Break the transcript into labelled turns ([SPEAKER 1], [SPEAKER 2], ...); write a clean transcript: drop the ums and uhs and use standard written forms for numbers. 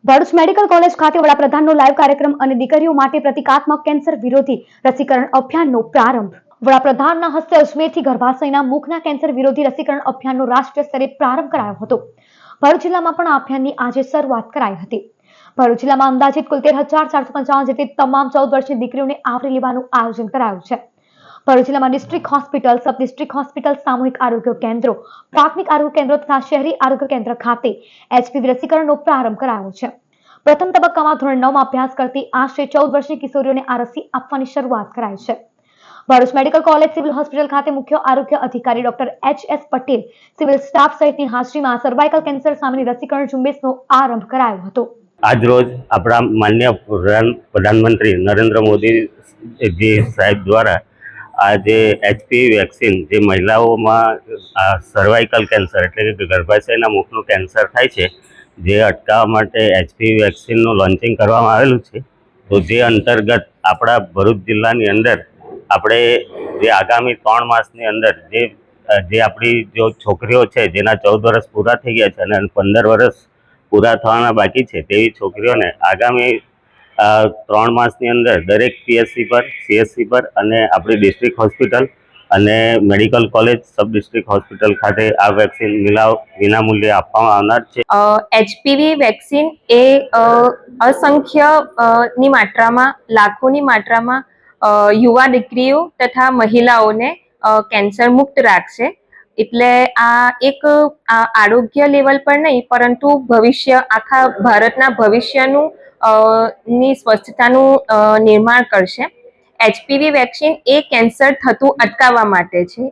[SPEAKER 1] Bharuch medical college ખાતે વડાપ્રધાનનો live કાર્યક્રમ અને દીકરીઓ માટે પ્રતિકાત્મક કેન્સર વિરોધી રસીકરણ અભિયાનનો પ્રારંભ। વડાપ્રધાનના હસ્તે અજમેરથી ગર્ભાશયના મુખના કેન્સર વિરોધી રસીકરણ અભિયાનનો રાષ્ટ્રીય સ્તરે પ્રારંભ કરાયો હતો। ભરૂચ જિલ્લામાં પણ આ અભિયાનની આજે શરૂઆત કરાઈ હતી। ભરૂચ જિલ્લામાં અંદાજિત કુલ 13,455 જેટલી તમામ 14 વર્ષની દીકરીઓને આવરી લેવાનું આયોજન કરાયું છે। ભરૂચ જિલ્લામાં district hospital, sub district hospital, સામૂહિક આરોગ્ય કેન્દ્રો, પ્રાથમિક આરોગ્ય કેન્દ્રો તથા શહેરી આરોગ્ય કેન્દ્ર ખાતે એચપીવી રસીકરણનો પ્રારંભ કરાયો છે। પ્રથમ તબક્કામાં ધોરણ 9માં અભ્યાસ કરતી આશરે 14 વર્ષની કિશોરીઓને આ રસી આપવાની શરૂઆત કરાઈ છે। Bharuch medical college civil hospital ખાતે મુખ્ય આરોગ્ય અધિકારી ડોક્ટર એચ.એસ. પટેલ, સિવિલ સ્ટાફ સહિતની હાજરીમાં સર્વાઇકલ કેન્સર સામેની રસીકરણ ઝુંબેશનો આરંભ કરાયો હતો।
[SPEAKER 2] આજ રોજ આપણા માનનીય પ્રધાનમંત્રી નરેન્દ્ર મોદી સાહેબ દ્વારા આજે એચપીવી વેક્સિન જે મહિલાઓમાં સર્વાઇકલ કેન્સર એટલે કે ગર્ભાશયના મુખનું કેન્સર થાય છે જે અટકાવવા માટે એચપીવી વેક્સિનનું લોન્ચિંગ કરવામાં આવેલું છે। તો જે અંતર્ગત આપણા ભરૂચ જિલ્લાની અંદર આપણે જે આગામી 3 માસની અંદર જે આપણી જો છોકરીઓ છે જેના 14 વર્ષ પૂરા થઈ ગયા છે અને 15 વર્ષ પૂરા થવાના બાકી છે તેવી છોકરીઓને આગામી 3 માસની અંદર દરેક પીએચસી પર, સીએચસી પર અને આપણી ડિસ્ટ્રિક્ટ હોસ્પિટલ અને medical college, sub district hospital ખાતે આ વેક્સિન વિનામૂલ્યે આપવામાં આવનાર છે।
[SPEAKER 3] એચપીવી વેક્સિન એ અસંખ્ય ની માત્રામાં, લાખોની માત્રામાં યુવા દીકરીઓ તથા મહિલાઓને કેન્સર મુક્ત રાખશે। એટલે આ એક આરોગ્ય લેવલ પર નહીં પરંતુ ભવિષ્ય, આખા ભારતના ભવિષ્યનું ની સ્વચ્છતાનું નિર્માણ કરશે। એચપીવી વેક્સિન એ કેન્સર થતું અટકાવવા માટે છે।